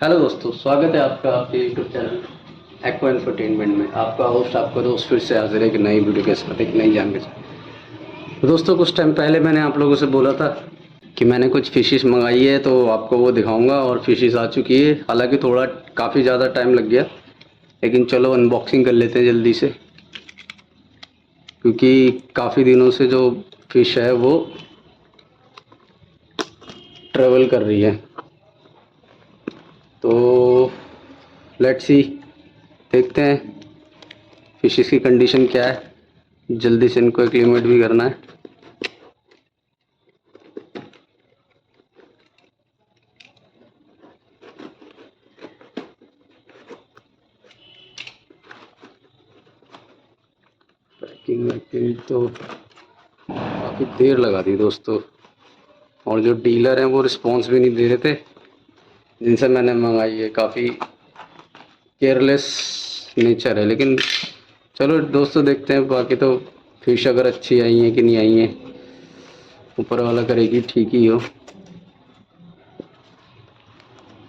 Hello दोस्तों, स्वागत है आपका आपके यूट्यूब चैनल एक्वा एंटरटेनमेंट में। आपका होस्ट आपका दोस्त फिर से हाजिर है एक नई वीडियो के साथ, एक नई जान के साथ। तो दोस्तों, कुछ टाइम पहले मैंने आप लोगों से बोला था कि मैंने कुछ फ़िशेस मंगाई है, तो आपको वो दिखाऊंगा। और फ़िशेस आ चुकी है, हालांकि थोड़ा काफ़ी ज़्यादा टाइम लग गया, लेकिन चलो अनबॉक्सिंग कर लेते हैं जल्दी से, क्योंकि काफ़ी दिनों से जो फ़िश है वो ट्रेवल कर रही है। तो लेट्स सी, देखते हैं फ़िशेस की कंडीशन क्या है। जल्दी से इनको एक्लिमेट भी करना है। पैकिंग वैकिंग तो काफ़ी देर लगा दी दोस्तों, और जो डीलर हैं वो रिस्पॉन्स भी नहीं दे रहे थे जिनसे मैंने मंगाई है। काफ़ी केयरलेस नेचर है, लेकिन चलो दोस्तों देखते हैं। बाकी तो फिश अगर अच्छी आई हैं कि नहीं आई हैं, ऊपर वाला करेगी ठीक ही हो।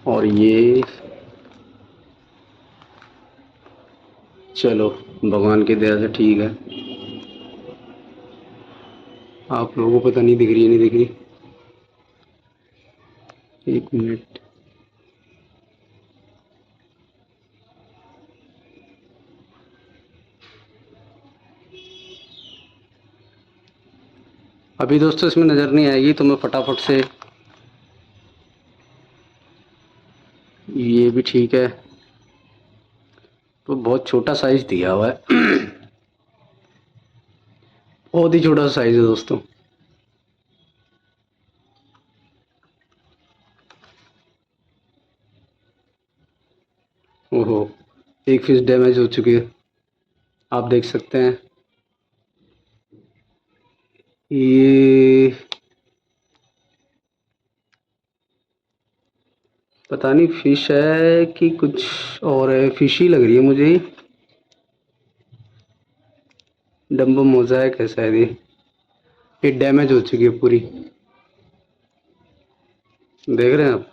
और ये चलो भगवान की दया से ठीक है। आप लोगों को पता नहीं दिख रही है नहीं दिख रही, एक मिनट। अभी दोस्तों इसमें नज़र नहीं आएगी, तो मैं फटाफट से, ये भी ठीक है। तो बहुत छोटा साइज़ दिया हुआ है, बहुत ही छोटा सा साइज़ है दोस्तों। ओहो, एक फिश डैमेज हो चुकी है, आप देख सकते हैं। ये पता नहीं फिश है कि कुछ और है, फिश ही लग रही है मुझे। डम्बो मोज़ैक है शायद ये डैमेज हो चुकी है पूरी, देख रहे हैं आप।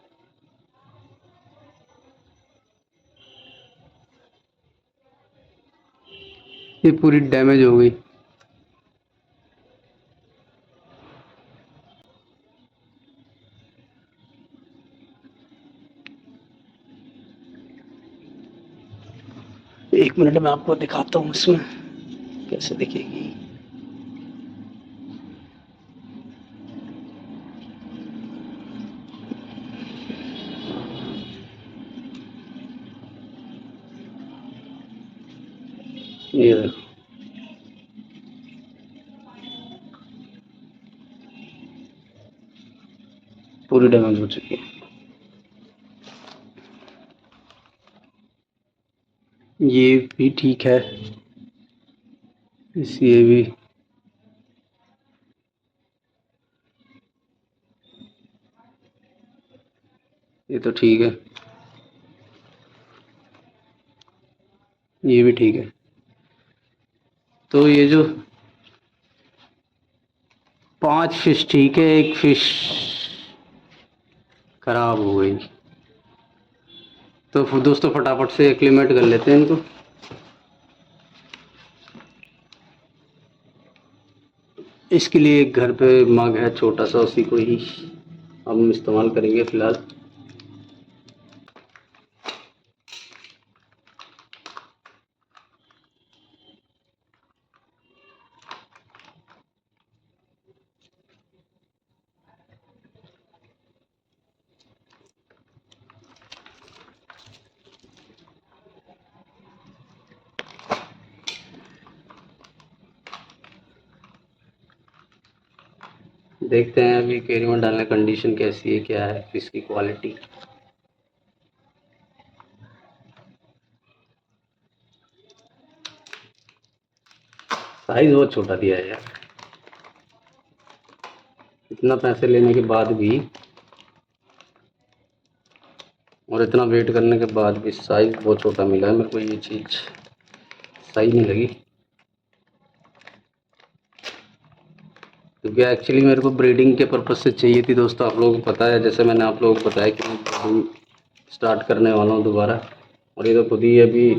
ये पूरी डैमेज हो गई। एक मिनट में आपको दिखाता हूँ इसमें कैसे दिखेगी। ये देखो, पूरी डैमेज हो चुकी है। ये भी ठीक है, इस ये भी। ये तो ठीक है, ये भी ठीक है। तो ये जो 5 फिश ठीक है, एक फिश खराब हो गई। तो फिर दोस्तों फटाफट से एक्लिमेट कर लेते हैं इनको। इसके लिए एक घर पे मग है छोटा सा, उसी को ही हम इस्तेमाल करेंगे फ़िलहाल। देखते हैं अभी एक्वेरियम में डालने कंडीशन कैसी है, क्या है फिश की क्वालिटी। साइज बहुत छोटा दिया है यार, इतना पैसे लेने के बाद भी और इतना वेट करने के बाद भी साइज बहुत छोटा मिला है मेरे को। ये चीज़ सही नहीं लगी, क्योंकि एक्चुअली मेरे को ब्रीडिंग के पर्पज़ से चाहिए थी दोस्तों। आप लोगों को पता है, जैसे मैंने आप लोगों को बताया कि मैं स्टार्ट करने वाला हूँ दोबारा। और ये तो खुद ही अभी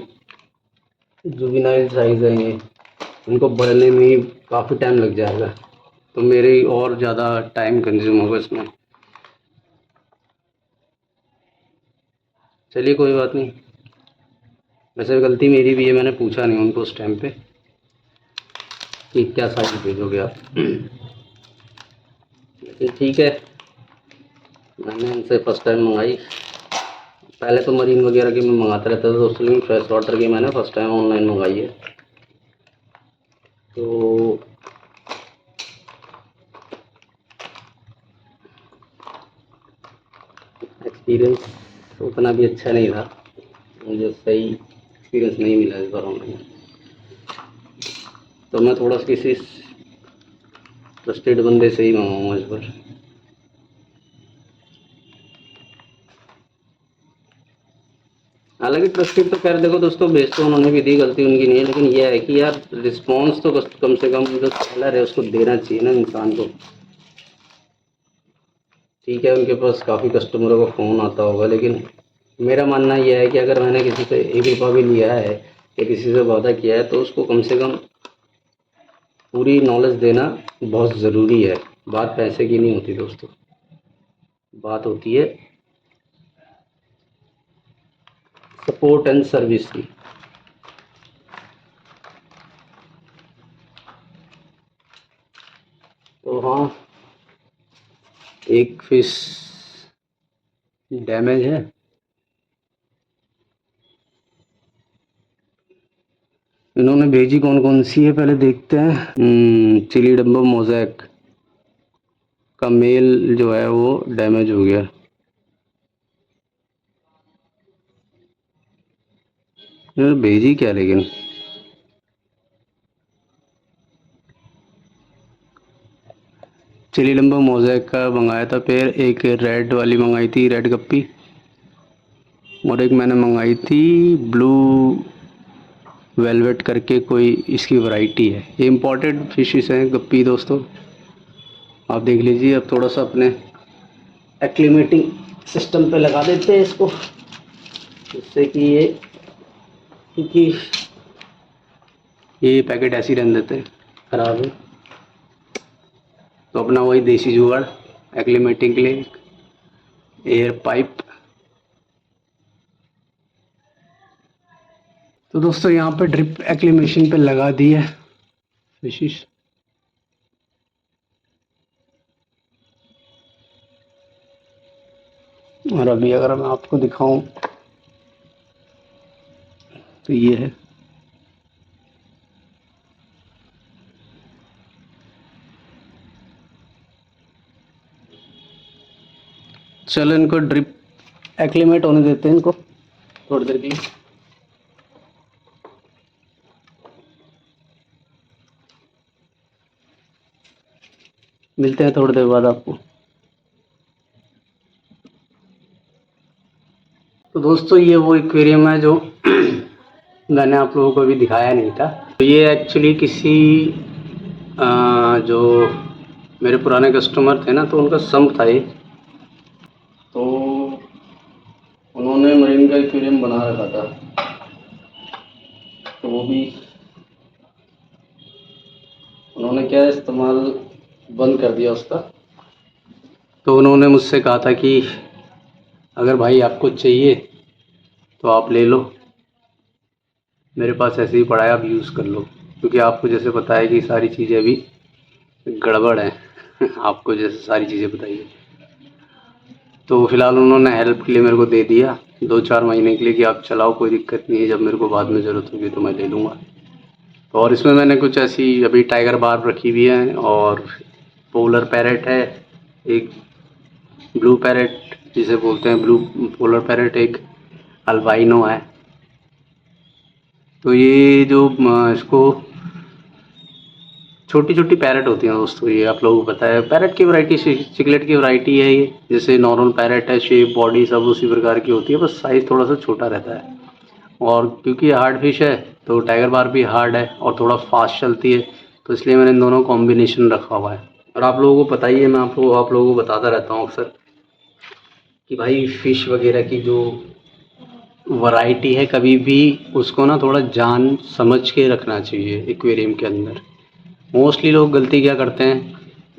जुवेनाइल साइज़ है ये, इनको बढ़ने में ही काफ़ी टाइम लग जाएगा, तो मेरे और ज़्यादा टाइम कंज्यूम होगा इसमें। चलिए कोई बात नहीं, वैसे गलती मेरी भी है, मैंने पूछा नहीं उनको उस टाइम पे कि क्या साइज़ भेजोगे आप। लेकिन ठीक है, मैंने उनसे फर्स्ट टाइम मंगाई। पहले तो मरीन वगैरह की मैं मंगाता रहता था दोस्तों, लेकिन फ्रेश वाटर की मैंने फर्स्ट टाइम ऑनलाइन मंगाई है। तो एक्सपीरियंस उतना भी अच्छा नहीं था, मुझे सही एक्सपीरियंस नहीं मिला इस बार ऑनलाइन। तो मैं थोड़ा सा किसी ट्रस्टेड बंदे से ही मंगाऊंगा इस बार। हालांकि ट्रस्टेड तो खैर देखो दोस्तों, भेज तो उन्होंने भी दी, गलती उनकी नहीं है, लेकिन यह है कि यार रिस्पॉन्स तो कम से कम जो सेलर है उसको देना चाहिए ना इंसान को। ठीक है, उनके पास काफ़ी कस्टमरों का फ़ोन आता होगा, लेकिन मेरा मानना यह है कि अगर मैंने किसी से 1 रुपया भी लिया है या किसी से वादा किया है तो उसको कम से कम पूरी नॉलेज देना बहुत ज़रूरी है। बात पैसे की नहीं होती दोस्तों, बात होती है सपोर्ट एंड सर्विस की। तो हाँ, एक फिश डैमेज है। इन्होंने भेजी कौन कौन सी है पहले देखते हैं। चिली डम्बो मोज़ैक का मेल जो है वो डैमेज हो गया। इन्होंने भेजी क्या लेकिन, चिली डम्बो मोज़ैक का मंगाया था पेयर, एक रेड वाली मंगाई थी, रेड गप्पी, और एक मैंने मंगाई थी ब्लू वेलवेट करके कोई इसकी वैरायटी है। ये इम्पोर्टेड फिशेस हैं गप्पी दोस्तों, आप देख लीजिए। अब थोड़ा सा अपने एक्लिमेटिंग सिस्टम पे लगा देते हैं इसको, जिससे कि ये, क्योंकि ये पैकेट ऐसे ही रहने देते हैं ख़राब है, तो अपना वही देसी जुगाड़ एक्लिमेटिंग के लिए एयर पाइप। तो दोस्तों यहाँ पे ड्रिप एक्लिमेशन पे लगा दी है फिशिश। और अभी अगर मैं आपको दिखाऊं तो ये है, चलो इनको ड्रिप एक्लिमेट होने देते हैं इनको थोड़ी देर के लिए। मिलते हैं थोड़ी देर बाद आपको। तो दोस्तों ये वो एक्वेरियम है जो मैंने आप लोगों को अभी दिखाया नहीं था। तो ये एक्चुअली किसी जो मेरे पुराने कस्टमर थे ना, तो उनका सम्प था ये, तो उन्होंने मरीन का एक्वेरियम बना रखा था, तो वो भी उन्होंने क्या इस्तेमाल बंद कर दिया उसका। तो उन्होंने मुझसे कहा था कि अगर भाई आपको चाहिए तो आप ले लो, मेरे पास ऐसे ही पड़ा है, आप यूज़ कर लो, क्योंकि आपको जैसे पता है कि सारी चीज़ें अभी गड़बड़ है आपको जैसे सारी चीज़ें बताइए। तो फ़िलहाल उन्होंने हेल्प के लिए मेरे को दे दिया 2-4 महीने के लिए कि आप चलाओ, कोई दिक्कत नहीं है, जब मेरे को बाद में ज़रूरत होगी तो मैं ले लूँगा। और इसमें मैंने कुछ ऐसी अभी टाइगर बार्ब रखी हुई है, और पोलर पैरेट है, एक ब्लू पैरेट जिसे बोलते हैं ब्लू पोलर पैरेट, एक अल्बाइनो है। तो ये जो इसको छोटी छोटी पैरेट होती हैं दोस्तों, ये आप लोगों को पता है, पैरेट की वैरायटी चिकलेट की वैरायटी है ये, जैसे नॉर्मल पैरेट है, शेप बॉडी सब उसी प्रकार की होती है, बस साइज़ थोड़ा सा छोटा रहता है। और क्योंकि हार्ड फिश है तो टाइगर बार्ब भी हार्ड है और थोड़ा फास्ट चलती है, तो इसलिए मैंने इन दोनों कॉम्बिनेशन रखा हुआ है। और आप लोगों को पता ही है, मैं आप लोगों को बताता रहता हूँ अक्सर कि भाई फ़िश वगैरह की जो वैरायटी है कभी भी उसको ना थोड़ा जान समझ के रखना चाहिए एक्वेरियम के अंदर। मोस्टली लोग गलती क्या करते हैं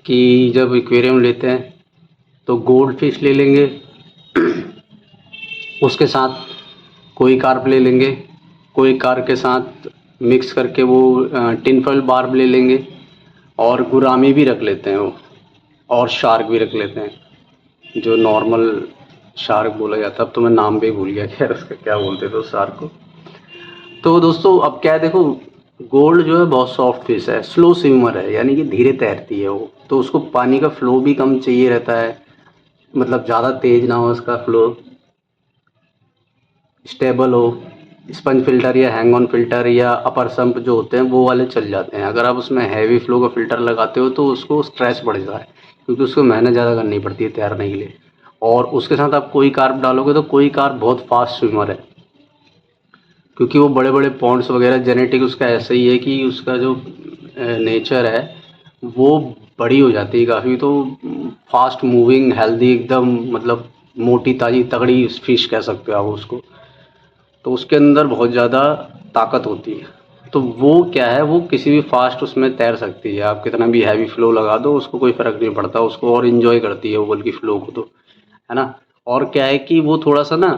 कि जब एक्वेरियम लेते हैं तो गोल्ड फिश ले लेंगे, उसके साथ कोई कार्प ले लेंगे, कोई कार्प के साथ मिक्स करके वो टिन फॉइल बार्ब ले लेंगे और गुरामी भी रख लेते हैं वो, और शार्क भी रख लेते हैं जो नॉर्मल शार्क बोला जाता है। अब तो मैं नाम भी भूल गया खैर उसका क्या बोलते थे उस शार्क को। तो दोस्तों अब क्या है देखो, गोल्ड जो है बहुत सॉफ्ट फिश है, स्लो स्विमर है, यानी कि धीरे तैरती है वो, तो उसको पानी का फ्लो भी कम चाहिए रहता है, मतलब ज़्यादा तेज ना हो उसका फ्लो, स्टेबल हो। स्पंज फिल्टर या हैंग ऑन फिल्टर या अपर सम्प जो होते हैं वो वाले चल जाते हैं। अगर आप उसमें हैवी फ्लो का फिल्टर लगाते हो तो उसको स्ट्रेस बढ़ जाता है, क्योंकि उसको मेहनत ज़्यादा करनी पड़ती है तैरने के लिए। और उसके साथ आप कोई कार्प डालोगे तो कोई कार्प बहुत फास्ट स्विमर है, क्योंकि वो बड़े बड़े पॉन्ड्स वगैरह जेनेटिक उसका ऐसा ही है कि उसका जो नेचर है वो बड़ी हो जाती है काफ़ी, तो फास्ट मूविंग हेल्दी एकदम, मतलब मोटी ताज़ी तगड़ी फिश कह सकते हो आप उसको। तो उसके अंदर बहुत ज़्यादा ताकत होती है, तो वो क्या है, वो किसी भी फास्ट उसमें तैर सकती है। आप कितना भी हैवी फ्लो लगा दो उसको कोई फ़र्क नहीं पड़ता उसको, और इन्जॉय करती है वो बल्कि फ्लो को तो, है ना। और क्या है कि वो थोड़ा सा ना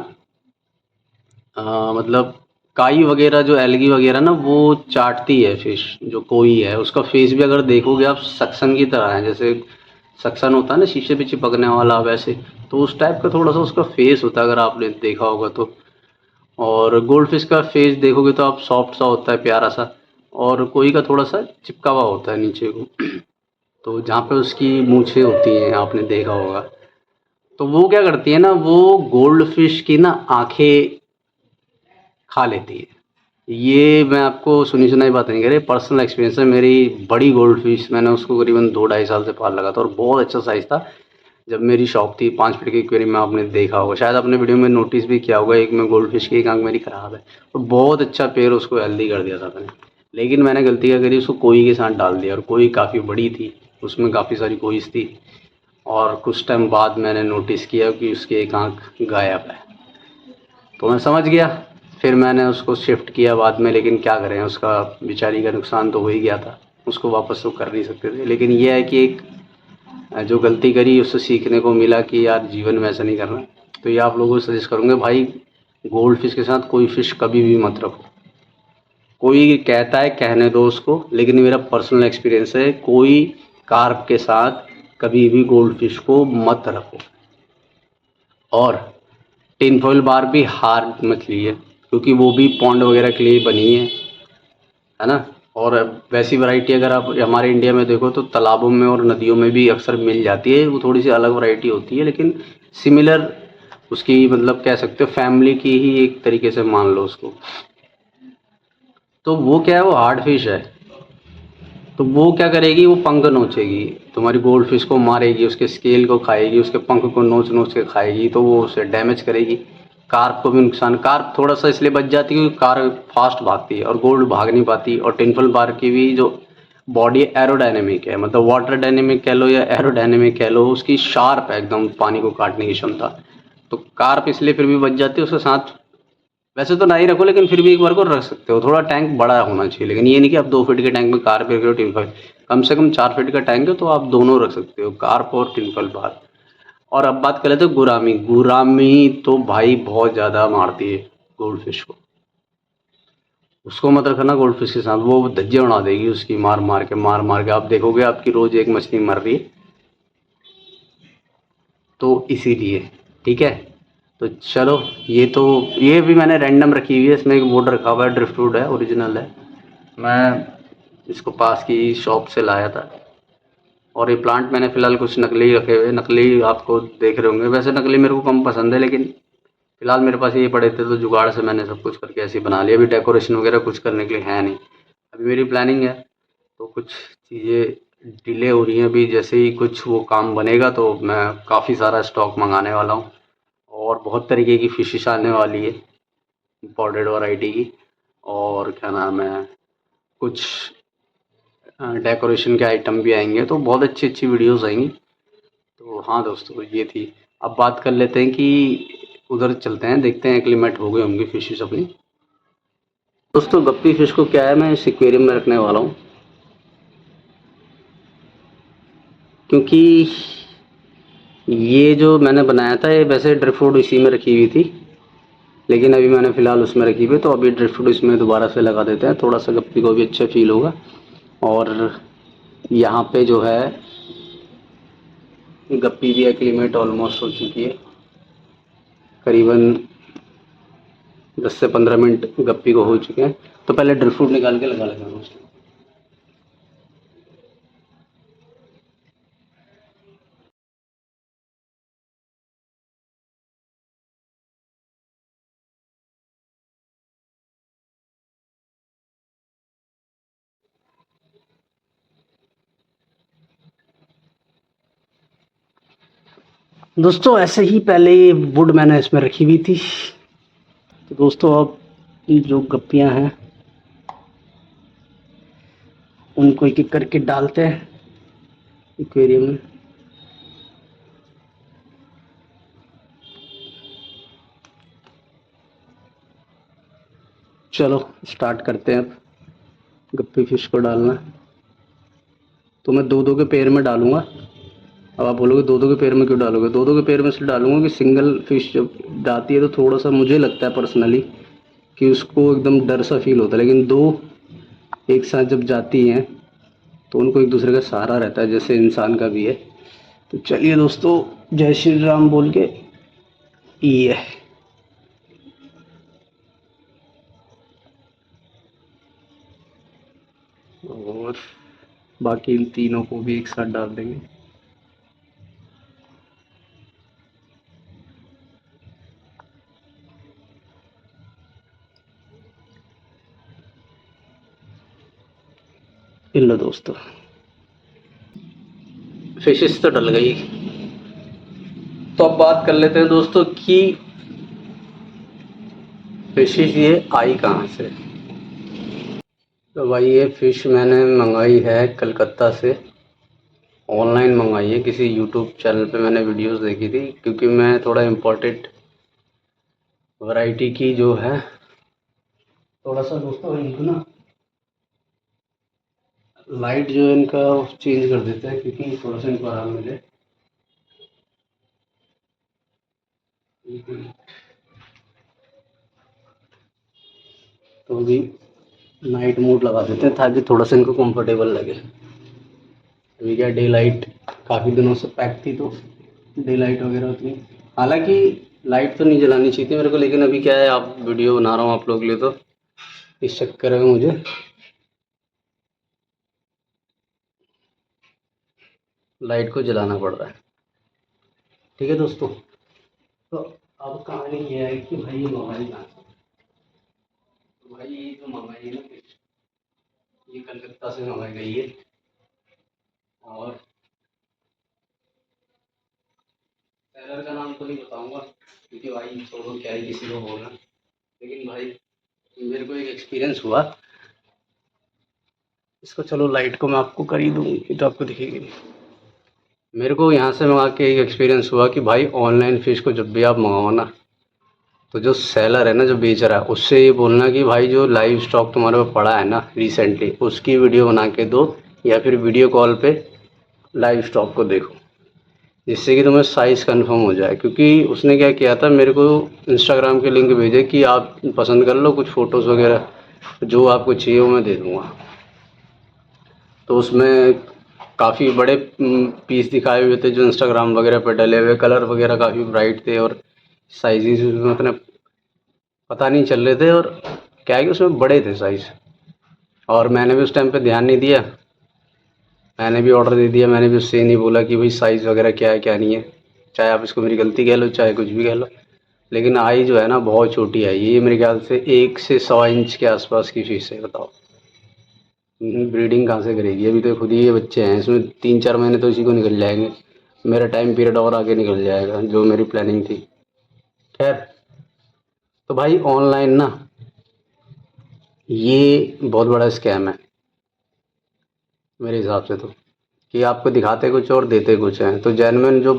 मतलब काई वगैरह जो एल्गी वगैरह ना वो चाटती है फिश, जो कोई है उसका फेस भी अगर देखोगे आप सक्शन की तरह है, जैसे सक्शन होता है ना शीशे पे चिपकने वाला वैसे, तो उस टाइप का थोड़ा सा उसका फेस होता है अगर आपने देखा होगा तो। और गोल्ड फिश का फेस देखोगे तो आप सॉफ्ट सा होता है प्यारा सा, और कोई का थोड़ा सा चिपका हुआ होता है नीचे को, तो जहाँ पे उसकी मूछें होती हैं आपने देखा होगा। तो वो क्या करती है ना, वो गोल्ड फिश की ना आंखें खा लेती है। ये मैं आपको सुनी सुनाई बात नहीं कह रही, पर्सनल एक्सपीरियंस है। मेरी बड़ी गोल्ड फिश मैंने उसको करीबन 2 ढाई साल से पाल लगा था, और बहुत अच्छा साइज़ था। जब मेरी शॉप थी 5 फीट की एक्वेरियम में, आपने देखा होगा शायद, आपने वीडियो में नोटिस भी किया होगा, एक में गोल्ड फिश की एक आंख मेरी ख़राब है, तो बहुत अच्छा पेड़ उसको हेल्दी कर दिया था मैंने। लेकिन मैंने गलती क्या करी, उसको कोई के साथ डाल दिया, और कोई काफ़ी बड़ी थी, उसमें काफ़ी सारी कोईस थी। और कुछ टाइम बाद मैंने नोटिस किया कि उसकी एक आंख गायब है, तो मैं समझ गया। फिर मैंने उसको शिफ्ट किया बाद में, लेकिन क्या करें, उसका बेचारी का नुकसान तो हो ही गया था, उसको वापस तो कर नहीं सकते थे। लेकिन ये है कि एक जो गलती करी उससे सीखने को मिला कि यार जीवन में ऐसा नहीं करना। तो ये आप लोगों को सजेस्ट करूँगा भाई, गोल्ड फिश के साथ कोई फिश कभी भी मत रखो। कोई कहता है कहने दो उसको, लेकिन मेरा पर्सनल एक्सपीरियंस है, कोई कार्प के साथ कभी भी गोल्ड फिश को मत रखो। और टिन फॉइल बार भी हार्ड मछली है, क्योंकि वो भी पॉन्ड वगैरह के लिए बनी है ना। और वैसी वैरायटी अगर आप हमारे इंडिया में देखो तो तालाबों में और नदियों में भी अक्सर मिल जाती है, वो थोड़ी सी अलग वैरायटी होती है, लेकिन सिमिलर उसकी, मतलब कह सकते हो फैमिली की ही एक तरीके से मान लो उसको। तो वो क्या है, वो हार्ड फिश है, तो वो क्या करेगी, वो पंख नोचेगी, तुम्हारी गोल्ड फिश को मारेगी, उसके स्केल को खाएगी, उसके पंख को नोच नोच के खाएगी, तो वो उसे डैमेज करेगी। कार्प को भी नुकसान, कार्प थोड़ा सा इसलिए बच जाती है क्योंकि कार्प फास्ट भागती है और गोल्ड भाग नहीं पाती। और टिनफल बार की भी जो बॉडी एरोडायनेमिक है, मतलब वाटर डायनेमिक कह लो या एरोडायनेमिक कह लो, उसकी शार्प है एकदम पानी को काटने की क्षमता। तो कार्प इसलिए फिर भी बच जाती है उसके साथ। वैसे तो ना ही रखो, लेकिन फिर भी एक बार को रख सकते हो, थोड़ा टैंक बड़ा होना चाहिए, लेकिन ये नहीं कि आप 2 फीट के टैंक में कार्प रख रहे हो टिनफल, कम से कम 4 फीट का टैंक है तो आप दोनों रख सकते हो, कार्प और टिनफल बार। और अब बात कर लेते हैं गुरामी। गुरामी तो भाई बहुत ज़्यादा मारती है गोल्ड फिश को, उसको मत रखना गोल्ड फिश के साथ, वो धज्जे उड़ा देगी उसकी, मार मार के आप देखोगे आपकी रोज़ एक मछली मर रही है। तो इसीलिए ठीक है। तो चलो, ये तो, ये भी मैंने रैंडम रखी हुई है, इसमें एक बोर्ड रखा हुआ है, ड्रिफ्टवुड है, ओरिजिनल है, मैं इसको पास की शॉप से लाया था। और ये प्लांट मैंने फ़िलहाल कुछ नकली रखे हुए, नकली आपको देख रहे होंगे, वैसे नकली मेरे को कम पसंद है, लेकिन फ़िलहाल मेरे पास ये पड़े थे तो जुगाड़ से मैंने सब कुछ करके ऐसे ही बना लिया। अभी डेकोरेशन वगैरह कुछ करने के लिए है नहीं, अभी मेरी प्लानिंग है, तो कुछ चीज़ें डिले हो रही हैं। अभी जैसे ही कुछ वो काम बनेगा तो मैं काफ़ी सारा स्टॉक मंगाने वाला हूँ, और बहुत तरीके की फ़िशेस आने वाली है, इम्पोर्टेड वैरायटी की। और क्या नाम है, कुछ डेकोरेशन के आइटम भी आएंगे, तो बहुत अच्छी अच्छी वीडियोस आएंगी। तो हाँ दोस्तों, ये थी अब बात कर लेते हैं कि उधर चलते हैं, देखते हैं एक्लिमेट हो गए होंगे फिशेस अपनी। दोस्तों गप्पी फिश को क्या है, मैं इस एक्वेरियम में रखने वाला हूँ, क्योंकि ये जो मैंने बनाया था ये वैसे ड्रिफ्ट फूड इसी में रखी हुई थी, लेकिन अभी मैंने फ़िलहाल उसमें रखी हुई है, तो अभी ड्रिफ्ट फूड इसमें दोबारा से लगा देते हैं, थोड़ा सा गप्पी को भी अच्छा फील होगा। और यहाँ पे जो है गप्पी भी एक्लिमेट ऑलमोस्ट हो चुकी है, करीबन 10 से 15 मिनट गप्पी को हो चुके हैं। तो पहले ड्रिफ्ट फूड निकाल के लगा लेते हैं उसको। दोस्तों ऐसे ही पहले वुड मैंने इसमें रखी हुई थी। तो दोस्तों अब जो गप्पियाँ हैं उनको एक एक करके डालते हैं एक्वेरियम में। चलो स्टार्ट करते हैं अब गप्पी फिश को डालना। तो मैं दो दो के पेयर में डालूंगा। अब आप बोलोगे दो दो के पेयर में क्यों डालोगे? दो दो के पेयर में इसलिए डालूंगा कि सिंगल फिश जब जाती है तो थोड़ा सा मुझे लगता है पर्सनली कि उसको एकदम डर सा फील होता है, लेकिन दो एक साथ जब जाती हैं तो उनको एक दूसरे का सहारा रहता है, जैसे इंसान का भी है। तो चलिए दोस्तों, जय श्री राम बोल के ये और बाकी इन तीनों को भी एक साथ डाल देंगे। लो दोस्तों, फिशेस तो डल गई। तो अब बात कर लेते हैं दोस्तों कि फिशेस ये आई कहाँ से। तो भाई ये फ़िश मैंने मंगाई है कलकत्ता से, ऑनलाइन मंगाई है, किसी यूट्यूब चैनल पे मैंने वीडियोस देखी थी, क्योंकि मैं थोड़ा इम्पोर्टेड वैरायटी की जो है, थोड़ा सा दोस्तों इनको ना लाइट जो है इनका चेंज कर देते हैं, क्योंकि थोड़ा सा इनको आराम मिले। तो अभी नाइट मोड लगा देते हैं ताकि थोड़ा सा इनको कंफर्टेबल लगे। अभी क्या डे लाइट काफ़ी दिनों से पैक थी, तो डे लाइट वगैरह उतनी, हालांकि लाइट तो नहीं जलानी चाहिए थी मेरे को, लेकिन अभी क्या है आप वीडियो बना रहा हूँ आप लोगों के लिए, तो इस चक्कर में मुझे लाइट को जलाना पड़ रहा है। ठीक है दोस्तों, तो अब कहानी ये है कि भाई ये मंगाई कहाँ से। तो भाई ये जो मंगाई है ना फिश, ये कलकत्ता से मंगाई गई है। और सेलर का नाम तो नहीं बताऊंगा, क्योंकि भाई छोड़ो क्या ही किसी को बोलना, लेकिन भाई मेरे को एक एक्सपीरियंस हुआ इसको। चलो लाइट को मैं आपको कर ही दूँगी तो आपको दिखेगी नहीं। मेरे को यहाँ से मंगा के एक एक्सपीरियंस हुआ कि भाई ऑनलाइन फ़िश को जब भी आप मंगाओ ना, तो जो सेलर है ना, जो बेच रहा है, उससे ये बोलना कि भाई जो लाइव स्टॉक तुम्हारे पास पड़ा है ना रिसेंटली, उसकी वीडियो बना के दो, या फिर वीडियो कॉल पे लाइव स्टॉक को देखो, जिससे कि तुम्हें साइज़ कंफर्म हो जाए। क्योंकि उसने क्या किया था, मेरे को इंस्टाग्राम के लिंक भेजे कि आप पसंद कर लो, कुछ फ़ोटोज़ वगैरह जो आपको चाहिए वो मैं दे दूँगा। तो उसमें काफ़ी बड़े पीस दिखाए हुए थे जो इंस्टाग्राम वगैरह पे डले हुए, कलर वगैरह काफ़ी ब्राइट थे, और साइज़ उसमें उतने पता नहीं चल रहे थे, और क्या है कि उसमें बड़े थे साइज़, और मैंने भी उस टाइम पे ध्यान नहीं दिया, मैंने भी ऑर्डर दे दिया। मैंने भी उससे नहीं बोला कि भाई साइज़ वगैरह क्या है क्या नहीं है, चाहे आप इसको मेरी गलती कह लो चाहे कुछ भी कह लो, लेकिन आई जो है ना बहुत छोटी आई। ये मेरे ख्याल से 1 से 100 इंच के आसपास की फ़िश है, बताओ ब्रीडिंग कहाँ से करेगी। अभी तो खुद ही ये बच्चे हैं, इसमें 3-4 महीने तो इसी को निकल जाएंगे, मेरा टाइम पीरियड और आगे निकल जाएगा जो मेरी प्लानिंग थी। खैर, तो भाई ऑनलाइन ना ये बहुत बड़ा स्कैम है मेरे हिसाब से, तो कि आपको दिखाते कुछ और देते कुछ हैं। तो जेन्युइन जो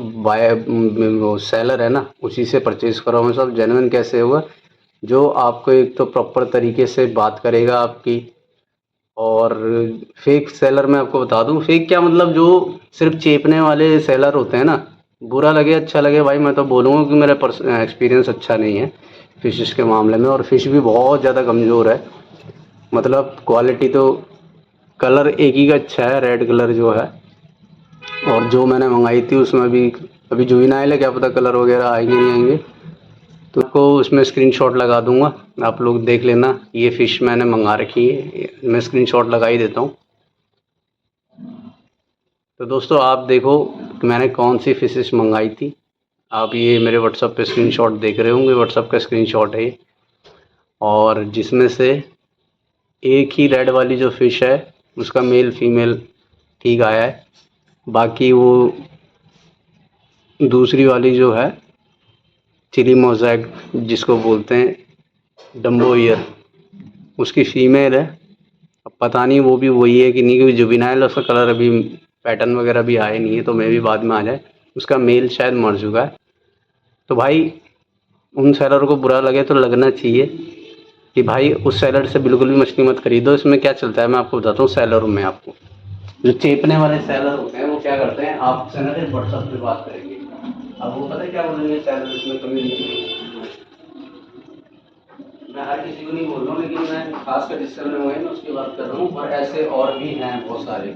वो सेलर है ना, उसी से परचेज़ करो हमें सब। जेन्युइन कैसे होगा, जो आपको एक तो प्रॉपर तरीके से बात करेगा आपकी। और फेक सेलर मैं आपको बता दूं, फेक क्या मतलब, जो सिर्फ चेपने वाले सेलर होते हैं ना, बुरा लगे अच्छा लगे भाई, मैं तो बोलूँगा कि मेरा एक्सपीरियंस अच्छा नहीं है फिशेस के मामले में। और फिश भी बहुत ज़्यादा कमज़ोर है, मतलब क्वालिटी तो, कलर एक ही का अच्छा है, रेड कलर जो है। और जो मैंने मंगाई थी उसमें भी अभी जुवेनाइल है, क्या पता कलर वगैरह आएंगे नहीं आएंगे। तो आपको उसमें स्क्रीनशॉट लगा दूंगा, आप लोग देख लेना। ये फ़िश मैंने मंगा रखी है, मैं स्क्रीनशॉट लगा ही देता हूँ। तो दोस्तों आप देखो कि मैंने कौन सी फ़िशेस मंगाई थी। आप ये मेरे व्हाट्सअप पे स्क्रीनशॉट देख रहे होंगे, व्हाट्सअप का स्क्रीनशॉट है ये। और जिसमें से एक ही रेड वाली जो फ़िश है उसका मेल फीमेल ठीक आया है। बाकी वो दूसरी वाली जो है चिली मोज़ैक जिसको बोलते हैं डम्बो ईयर, उसकी फ़ीमेल है। अब पता नहीं वो भी वही है कि नहीं, क्योंकि जुवेनाइल उसका कलर अभी पैटर्न वगैरह भी आए नहीं है, तो मे भी बाद में आ जाए। उसका मेल शायद मर चुका है। तो भाई उन सेलर को बुरा लगे तो लगना चाहिए कि भाई उस सेलर से बिल्कुल भी मछली मत खरीदो। इसमें क्या चलता है मैं आपको बताता हूँ। सेलरों में आपको जो चेपने वाले सेलर होते हैं वो क्या करते हैं, आपसे ना व्हाट्सअप पे बात करेंगे। अब वो पता है क्या बोलेंगे, सेलर इसमें कमी नहीं है। मैं हर किसी को नहीं बोल रहा हूँ, लेकिन मैं खासकर जिससे मैंने हुए ना उसकी बात कर रहा हूँ। और ऐसे और भी हैं बहुत सारे,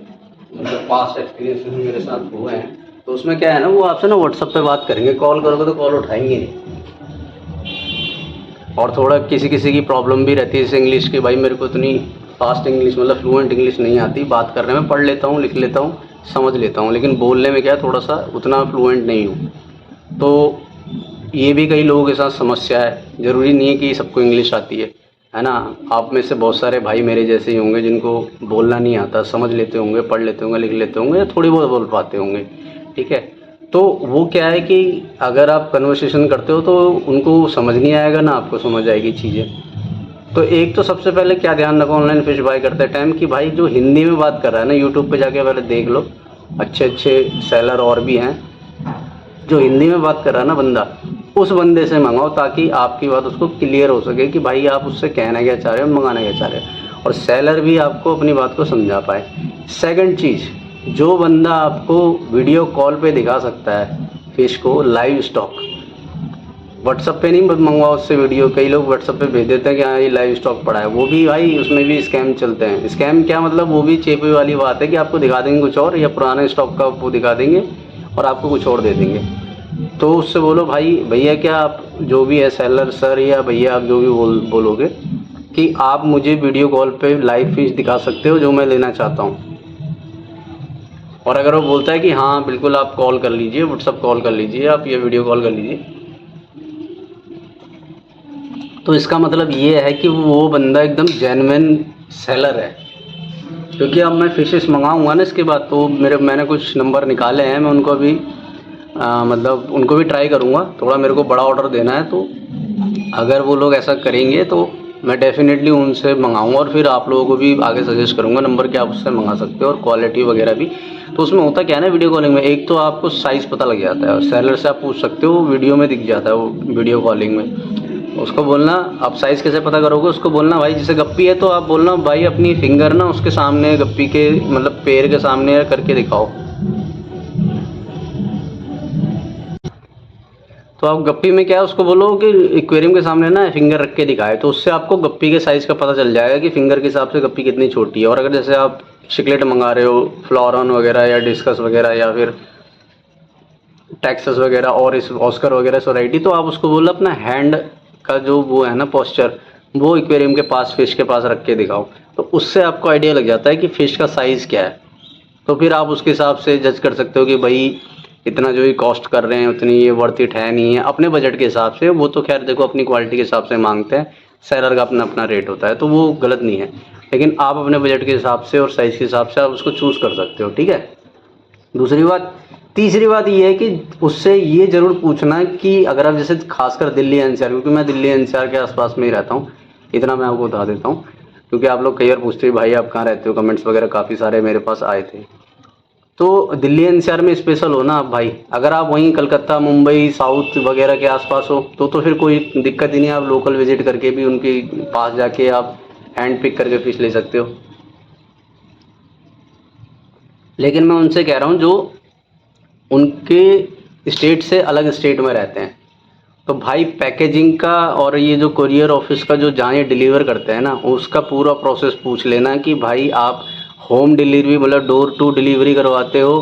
मतलब पास्ट एक्सपीरियंस भी मेरे साथ हुए हैं। तो उसमें क्या है ना, वो आपसे ना व्हाट्सअप पे बात करेंगे, कॉल करोगे तो कॉल उठाएंगे नहीं। और थोड़ा किसी किसी की प्रॉब्लम भी रहती है जैसे इंग्लिश की, भाई मेरे को इतनी फास्ट इंग्लिश मतलब फ्लुएंट इंग्लिश नहीं आती। बात करने में पढ़ लेता हूँ, लिख लेता हूँ, समझ लेता हूँ, लेकिन बोलने में क्या थोड़ा सा उतना फ्लुएंट नहीं हूँ। तो ये भी कई लोगों के साथ समस्या है। ज़रूरी नहीं है कि सबको इंग्लिश आती है ना। आप में से बहुत सारे भाई मेरे जैसे ही होंगे जिनको बोलना नहीं आता, समझ लेते होंगे, पढ़ लेते होंगे, लिख लेते होंगे, या थोड़ी बहुत बोल पाते होंगे। ठीक है, तो वो क्या है कि अगर आप कन्वर्सेशन करते हो तो उनको समझ नहीं आएगा ना आपको समझ आएगी चीज़ें। तो एक तो सबसे पहले क्या ध्यान रखो ऑनलाइन फ़िश बाय करते टाइम, कि भाई जो हिंदी में बात कर रहा है ना, यूट्यूब पे जाके पहले देख लो, अच्छे अच्छे सेलर और भी हैं। जो हिंदी में बात कर रहा है ना बंदा, उस बंदे से मंगाओ, ताकि आपकी बात उसको क्लियर हो सके कि भाई आप उससे कहना क्या चाह रहे हो, मंगाना क्या चाह रहे हो, और सेलर भी आपको अपनी बात को समझा पाए। सेकंड चीज़, जो बंदा आपको वीडियो कॉल पे दिखा सकता है फिश को लाइव स्टॉक, व्हाट्सअप पे नहीं मंगवाओ उससे वीडियो। कई लोग व्हाट्सअप पे भेज देते हैं कि हाँ ये लाइव स्टॉक पड़ा है, वो भी भाई उसमें भी स्कैम चलते हैं। स्कैम क्या मतलब, वो भी चेपे वाली बात है कि आपको दिखा देंगे कुछ और, या पुराने स्टॉक का वो दिखा देंगे और आपको कुछ और दे देंगे। तो उससे बोलो भाई भैया, क्या आप जो भी है सेलर सर या भैया आप जो भी बोलोगे कि आप मुझे वीडियो कॉल पे लाइव फिश दिखा सकते हो जो मैं लेना चाहता हूँ। और अगर वो बोलता है कि हाँ बिल्कुल आप कॉल कर लीजिए, व्हाट्सअप कॉल कर लीजिए, आप ये वीडियो कॉल कर लीजिए, तो इसका मतलब ये है कि वो बंदा एकदम जेन्युइन सेलर है। क्योंकि अब मैं फ़िशेस मंगाऊंगा ना इसके बाद, तो मैंने कुछ नंबर निकाले हैं, मैं उनको भी मतलब उनको भी ट्राई करूँगा। थोड़ा मेरे को बड़ा ऑर्डर देना है, तो अगर वो लोग ऐसा करेंगे तो मैं डेफ़िनेटली उनसे मंगाऊंगा। और फिर आप लोगों को भी आगे सजेस्ट करूँगा नंबर कि आप उससे मंगा सकते हो, और क्वालिटी वगैरह भी। तो उसमें होता क्या है ना, वीडियो कॉलिंग में एक तो आपको साइज़ पता लग जाता है, सेलर से आप पूछ सकते हो, वीडियो में दिख जाता है वो वीडियो कॉलिंग में। उसको बोलना आप साइज़ कैसे पता करोगे, उसको बोलना भाई जैसे गप्पी है तो आप बोलना भाई अपनी फिंगर ना उसके सामने, गप्पी के मतलब पैर के सामने करके दिखाओ। तो आप गप्पी में क्या है उसको बोलो कि एक्वेरियम के सामने ना फिंगर रख के दिखाए, तो उससे आपको गप्पी के साइज़ का पता चल जाएगा कि फिंगर के हिसाब से गप्पी कितनी छोटी है। और अगर जैसे आप शिकलेट मंगा रहे हो, फ्लोरन वगैरह या डिस्कस वगैरह या फिर टेक्सस वगैरह और इस ऑस्कर वगैरह वैरायटी, तो आप उसको बोलो अपना हैंड का जो वो है ना पोस्चर, वो एक्वेरियम के पास फिश के पास रख के दिखाओ। तो उससे आपको आइडिया लग जाता है कि फ़िश का साइज़ क्या है। तो फिर आप उसके हिसाब से जज कर सकते हो कि भाई इतना जो ये कॉस्ट कर रहे हैं उतनी ये वर्थ इट है नहीं है, अपने बजट के हिसाब से। वो तो खैर देखो अपनी क्वालिटी के हिसाब से मांगते हैं, सेलर का अपना अपना रेट होता है, तो वो गलत नहीं है। लेकिन आप अपने बजट के हिसाब से और साइज़ के हिसाब से आप उसको चूज़ कर सकते हो, ठीक है। दूसरी बात, तीसरी बात ये है कि उससे ये ज़रूर पूछना कि अगर आप जैसे खासकर दिल्ली एनसीआर, क्योंकि मैं दिल्ली एनसीआर के आसपास में ही रहता हूँ, इतना मैं आपको बता देता हूँ, क्योंकि आप लोग कई बार पूछते हो भाई आप कहाँ रहते हो, कमेंट्स वगैरह काफ़ी सारे मेरे पास आए थे। तो दिल्ली एनसीआर में स्पेशल हो ना आप भाई। अगर आप वहीं कलकत्ता मुंबई साउथ वगैरह के आसपास हो तो फिर कोई दिक्कत ही नहीं, आप लोकल विजिट करके भी उनके पास जाके आप हैंड पिक करके फिश ले सकते हो। लेकिन मैं उनसे कह रहा हूँ जो उनके स्टेट से अलग स्टेट में रहते हैं, तो भाई पैकेजिंग का और ये जो कुरियर ऑफिस का जो जहाँ ये डिलीवर करते हैं ना, उसका पूरा प्रोसेस पूछ लेना कि भाई आप होम डिलीवरी मतलब डोर टू डिलीवरी करवाते हो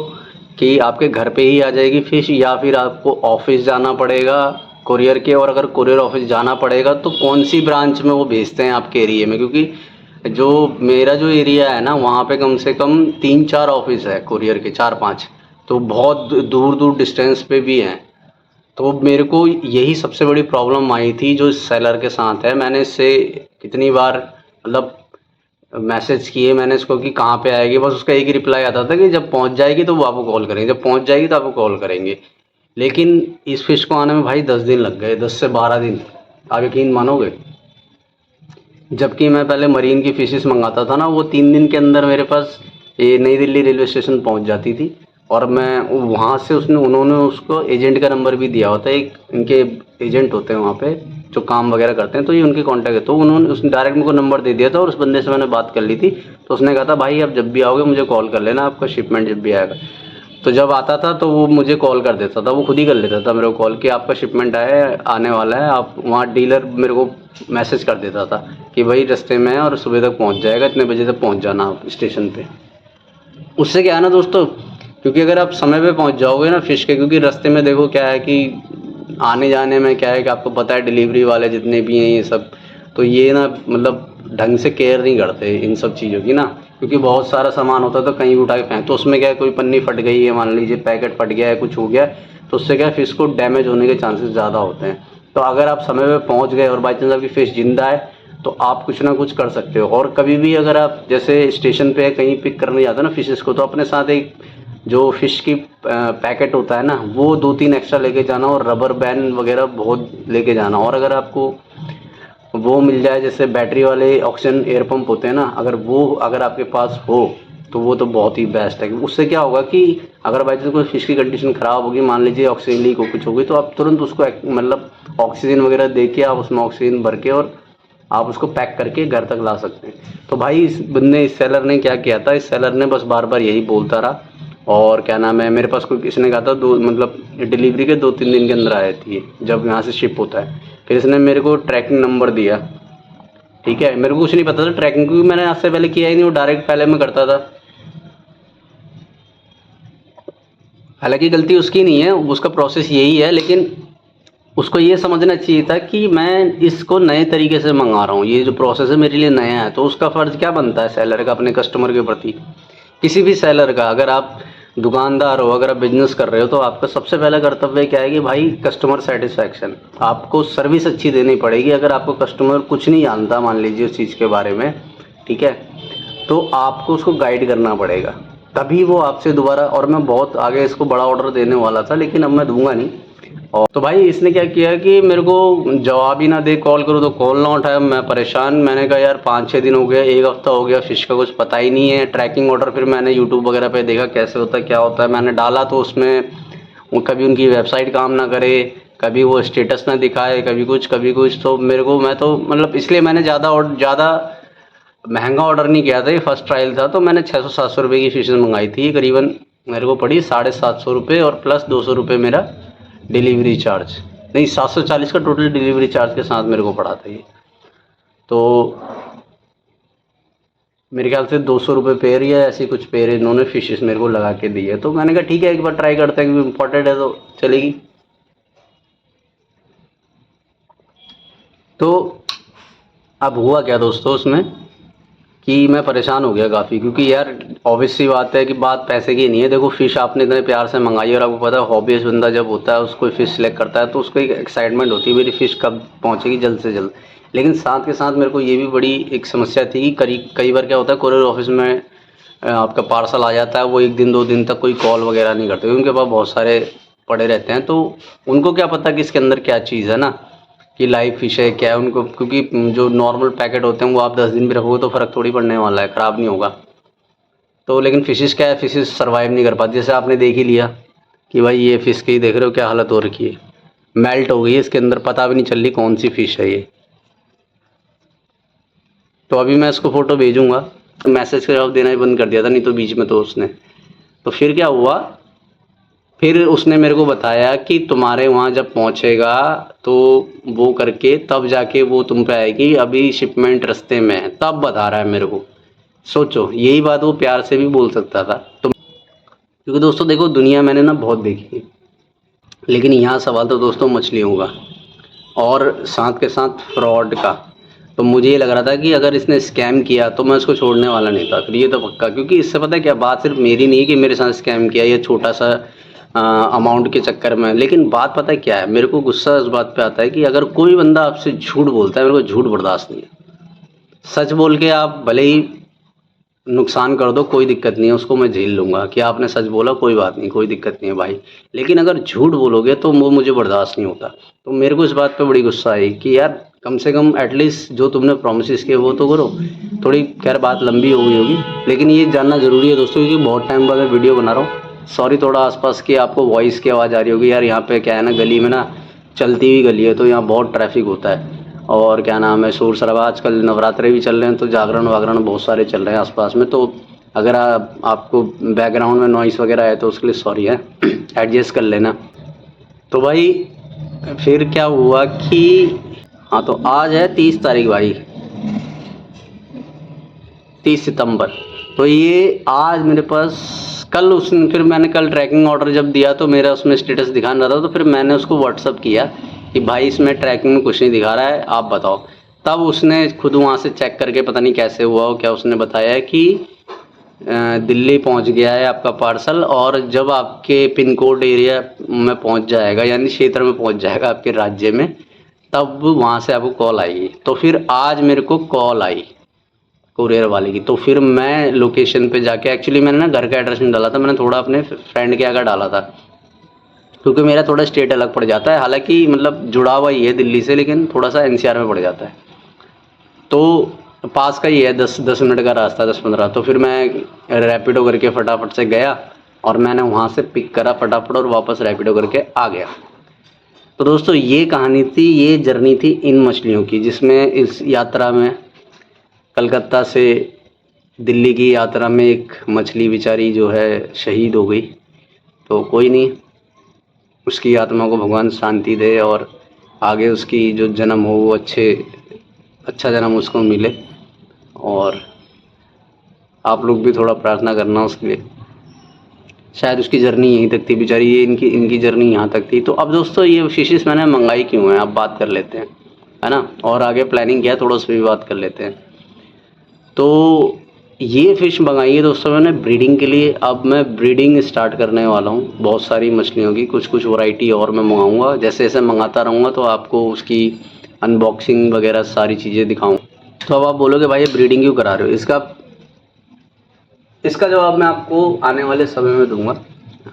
कि आपके घर पे ही आ जाएगी फ़िश, या फिर आपको ऑफिस जाना पड़ेगा कुरियर के, और अगर कुरियर ऑफिस जाना पड़ेगा तो कौन सी ब्रांच में वो भेजते हैं आपके एरिए में। क्योंकि जो मेरा जो एरिया है ना वहाँ पे कम से कम 3-4 ऑफिस है कुरियर के, 4-5, तो बहुत दूर दूर डिस्टेंस पे भी हैं। तो मेरे को यही सबसे बड़ी प्रॉब्लम आई थी जो इस सेलर के साथ है। मैंने इससे कितनी बार मतलब मैसेज किए मैंने इसको कि कहाँ पे आएगी, बस उसका एक ही रिप्लाई आता था कि जब पहुँच जाएगी तो वो आपको कॉल करेंगे, जब पहुँच जाएगी तो आपको कॉल करेंगे। लेकिन इस फिश को आने में भाई 10 दिन लग गए, 10 से 12 दिन, आप यकीन मानोगे। जबकि मैं पहले मरीन की फ़िशेस मंगाता था ना, वो 3 दिन के अंदर मेरे पास ये नई दिल्ली रेलवे स्टेशन पहुंच जाती थी। और मैं वहाँ से उन्होंने उसको एजेंट का नंबर भी दिया होता है, एक इनके एजेंट होते हैं वहाँ पे जो काम वगैरह करते हैं, तो ये उनके कांटेक्ट है, तो उन्होंने उसने डायरेक्ट मेरे को नंबर दे दिया था और उस बंदे से मैंने बात कर ली थी। तो उसने कहा था भाई आप जब भी आओगे मुझे कॉल कर लेना, आपका शिपमेंट जब भी आएगा। तो जब आता था तो वो मुझे कॉल कर देता था, वो खुद ही कर लेता था मेरे को कॉल कि आपका शिपमेंट आया है, आने वाला है। आप वहाँ डीलर मेरे को मैसेज कर देता था कि भाई रास्ते में है और सुबह तक पहुँच जाएगा, इतने बजे तक पहुँच जाना आप स्टेशन पे। उससे क्या है ना दोस्तों, क्योंकि अगर आप समय पे पहुँच जाओगे ना फ़िश के, क्योंकि रास्ते में देखो क्या है कि आने जाने में क्या है कि आपको पता है डिलीवरी वाले जितने भी हैं ये सब, तो ये ना मतलब ढंग से केयर नहीं करते इन सब चीज़ों की ना। क्योंकि बहुत सारा सामान होता है तो कहीं भी उठा के फेंक, तो उसमें क्या है कोई पन्नी फट गई है, मान लीजिए पैकेट फट गया है, कुछ हो गया, तो उससे क्या है फ़िश को डैमेज होने के चांसेस ज़्यादा होते हैं। तो अगर आप समय पे पहुंच गए और बाई चांस आपकी फ़िश जिंदा है तो आप कुछ ना कुछ कर सकते हो। और कभी भी अगर आप जैसे स्टेशन पे कहीं पिक करने जाते हो ना फ़िशेस को, तो अपने साथ एक जो फ़िश की पैकेट होता है ना वो 2-3 एक्स्ट्रा लेके जाना, और रबर बैंड वगैरह बहुत लेके जाना। और अगर आपको वो मिल जाए जैसे बैटरी वाले ऑक्सीजन एयर पंप होते हैं ना, अगर आपके पास हो तो वो तो बहुत ही बेस्ट है। उससे क्या होगा कि अगर बाई चांस कोई फ़िश की कंडीशन ख़राब होगी, मान लीजिए ऑक्सीजन लीक हो कुछ होगी, तो आप तुरंत उसको मतलब ऑक्सीजन वगैरह दे के आप उसमें ऑक्सीजन भर के और आप उसको पैक करके घर तक ला सकते हैं। तो भाई इस सेलर ने क्या किया था, इस सेलर ने बस बार बार यही बोलता रहा। और क्या नाम है, मेरे पास कोई किसी ने कहा था दो मतलब डिलीवरी के 2-3 दिन के अंदर आए थी जब यहाँ से शिप होता है। फिर इसने मेरे को ट्रैकिंग नंबर दिया, ठीक है। मेरे को कुछ नहीं पता था ट्रैकिंग, क्योंकि मैंने आज से पहले किया ही नहीं, वो डायरेक्ट पहले मैं करता था। हालांकि गलती उसकी नहीं है, उसका प्रोसेस यही है, लेकिन उसको ये समझना चाहिए था कि मैं इसको नए तरीके से मंगा रहा हूँ, ये जो प्रोसेस है मेरे लिए नया है। तो उसका फ़र्ज़ क्या बनता है सेलर का अपने कस्टमर के प्रति, किसी भी सेलर का। अगर आप दुकानदार हो, अगर आप बिजनेस कर रहे हो, तो आपका सबसे पहला कर्तव्य क्या है कि भाई कस्टमर सेटिस्फैक्शन, आपको सर्विस अच्छी देनी पड़ेगी। अगर आपको कस्टमर कुछ नहीं जानता मान लीजिए उस चीज़ के बारे में, ठीक है, तो आपको उसको गाइड करना पड़ेगा, तभी वो आपसे दोबारा। और मैं बहुत आगे इसको बड़ा ऑर्डर देने वाला था, लेकिन अब मैं दूंगा नहीं। और तो भाई इसने क्या किया कि मेरे को जवाब ही ना दे, कॉल करूँ तो कॉल ना उठाया, मैं परेशान। मैंने कहा यार 5-6 दिन हो गया, एक हफ्ता हो गया, फ़िश का कुछ पता ही नहीं है। ट्रैकिंग ऑर्डर फिर मैंने यूट्यूब वगैरह पे देखा कैसे होता है क्या होता है, मैंने डाला तो उसमें कभी उनकी वेबसाइट काम ना करे, कभी वो स्टेटस ना दिखाए, कभी कुछ। तो मेरे को मैं तो मतलब इसलिए मैंने ज़्यादा महंगा ऑर्डर नहीं किया था, ये फर्स्ट ट्रायल था। तो मैंने 600-700 रुपये की फ़िशेज़ मंगाई थी, करीबन मेरे को पड़ी 750 रुपये, और प्लस 200 रुपये मेरा डिलीवरी चार्ज, नहीं 740 का टोटल डिलीवरी चार्ज के साथ मेरे को पड़ा था ये। तो मेरे ख्याल से 200 रुपये पेयर या ऐसी कुछ पेयर इन्होंने फ़िशेस मेरे को लगा के दी है। तो मैंने कहा ठीक है एक बार ट्राई करते हैं, क्योंकि इम्पोर्टेंट है तो चलेगी। तो अब हुआ क्या दोस्तों उसमें कि मैं परेशान हो गया काफ़ी, क्योंकि यार ऑब्वियस सी बात है कि बात पैसे की नहीं है। देखो फ़िश आपने इतने प्यार से मंगाई, और आपको पता है हॉबीज बंदा जब होता है उसको फ़िश सेलेक्ट करता है तो उसको एक एक्साइटमेंट होती है मेरी फ़िश कब पहुंचेगी जल्द से जल्द। लेकिन साथ के साथ मेरे को ये भी बड़ी एक समस्या थी कि कई बार क्या होता है कुरियर ऑफिस में आपका पार्सल आ जाता है, वो 1-2 दिन तक कोई कॉल वगैरह नहीं करते, उनके पास बहुत सारे पड़े रहते हैं। तो उनको क्या पता कि इसके अंदर क्या चीज़ है ना, कि लाइव फिश है क्या है उनको। क्योंकि जो नॉर्मल पैकेट होते हैं वो आप 10 दिन भी रखोगे तो फ़र्क थोड़ी पड़ने वाला है, ख़राब नहीं होगा। तो लेकिन फिशेस क्या है, फिशेस सर्वाइव नहीं कर पाती। जैसे आपने देख ही लिया कि भाई ये फ़िश की देख रहे हो क्या हालत हो रखी है, मेल्ट हो गई है इसके अंदर, पता भी नहीं चल रही कौन सी फ़िश है ये। तो अभी मैं इसको फ़ोटो भेजूँगा। तो मैसेज का जवाब देना ही बंद कर दिया था, नहीं तो बीच में तो उसने, तो फिर क्या हुआ, फिर उसने मेरे को बताया कि तुम्हारे वहाँ जब पहुँचेगा तो वो करके तब जाके वो तुम पे आएगी, अभी शिपमेंट रास्ते में है, तब बता रहा है मेरे को। सोचो, यही बात वो प्यार से भी बोल सकता था। तो क्योंकि दोस्तों देखो, दुनिया मैंने ना बहुत देखी है, लेकिन यहाँ सवाल तो दोस्तों मछलियों का और साथ के साथ फ्रॉड का। तो मुझे ये लग रहा था कि अगर इसने स्कैम किया तो मैं उसको छोड़ने वाला नहीं था, फिर ये तो पक्का। क्योंकि इससे पता है क्या, बात सिर्फ मेरी नहीं है कि मेरे साथ स्कैम किया या छोटा सा अमाउंट के चक्कर में, लेकिन बात पता है क्या है, मेरे को गुस्सा इस बात पे आता है कि अगर कोई बंदा आपसे झूठ बोलता है, मेरे को झूठ बर्दाश्त नहीं है। सच बोल के आप भले ही नुकसान कर दो, कोई दिक्कत नहीं है, उसको मैं झेल लूँगा कि आपने सच बोला, कोई बात नहीं, कोई दिक्कत नहीं है भाई। लेकिन अगर झूठ बोलोगे तो वो मुझे बर्दाश्त नहीं होता। तो मेरे को इस बात पे बड़ी गुस्सा आई कि यार कम से कम एटलीस्ट जो तुमने प्रोमिस किए वो तो करो। थोड़ी खैर बात लंबी हो गई होगी, लेकिन ये जानना ज़रूरी है दोस्तों, क्योंकि बहुत टाइम बाद मैं वीडियो बना रहा हूँ। सॉरी, थोड़ा आसपास की आपको वॉइस की आवाज़ आ रही होगी। यार यहाँ पे क्या है ना, गली में ना चलती हुई गली है, तो यहाँ बहुत ट्रैफिक होता है और क्या नाम है, शोर शराबा। आजकल नवरात्रे भी चल रहे हैं तो जागरण वागरण बहुत सारे चल रहे हैं आसपास में। तो अगर आपको बैकग्राउंड में नॉइस वगैरह है तो उसके लिए सॉरी है, एडजस्ट कर लेना। तो भाई फिर क्या हुआ कि हाँ, तो आज है 30 तारीख भाई, 30 सितंबर। तो ये आज मेरे पास, कल उसने, फिर मैंने कल ट्रैकिंग ऑर्डर जब दिया तो मेरा उसमें स्टेटस दिखा रहा था, तो फिर मैंने उसको व्हाट्सअप किया कि भाई इसमें ट्रैकिंग में कुछ नहीं दिखा रहा है, आप बताओ। तब उसने खुद वहाँ से चेक करके, पता नहीं कैसे हुआ हो क्या, उसने बताया कि दिल्ली पहुँच गया है आपका पार्सल, और जब आपके पिन कोड एरिया में पहुँच जाएगा, यानी क्षेत्र में पहुँच जाएगा आपके राज्य में, तब वहाँ से आपको कॉल आएगी। तो फिर आज मेरे को कॉल आई कुरियर वाले की। तो फिर मैं लोकेशन पे जाके, एक्चुअली मैंने ना घर का एड्रेस नहीं डाला था, मैंने थोड़ा अपने फ्रेंड के आगे डाला था, क्योंकि मेरा थोड़ा स्टेट अलग पड़ जाता है। हालांकि मतलब जुड़ा हुआ ही है दिल्ली से, लेकिन थोड़ा सा एनसीआर में पड़ जाता है। तो पास का ही है, 10 मिनट का रास्ता, 10-15। तो फिर मैं रैपिडो करके फटाफट से गया और मैंने वहाँ से पिक करा फटाफट और वापस रैपिडो करके आ गया। तो दोस्तों ये कहानी थी, ये जर्नी थी इन मछलियों की, जिसमें इस यात्रा में कलकत्ता से दिल्ली की यात्रा में एक मछली बेचारी जो है शहीद हो गई। तो कोई नहीं, उसकी आत्मा को भगवान शांति दे और आगे उसकी जो जन्म हो वो अच्छा जन्म उसको मिले। और आप लोग भी थोड़ा प्रार्थना करना उसके लिए, शायद उसकी जर्नी यहीं तक थी बेचारी, ये इनकी जर्नी यहाँ तक थी। तो अब दोस्तों ये फिशेस मैंने मंगाई क्यों है, आप बात कर लेते हैं, है ना, और आगे प्लानिंग क्या है थोड़ा उस पर भी बात कर लेते हैं। तो ये फ़िश मंगाई है दोस्तों मैंने ब्रीडिंग के लिए। अब मैं ब्रीडिंग स्टार्ट करने वाला हूँ बहुत सारी मछलियों की, कुछ वैरायटी और मैं मंगाऊंगा। जैसे जैसे मंगाता रहूँगा तो आपको उसकी अनबॉक्सिंग वगैरह सारी चीज़ें दिखाऊँ। तो अब आप बोलोगे भाई ये ब्रीडिंग क्यों करा रहे हो, इसका जवाब मैं आपको आने वाले समय में दूंगा,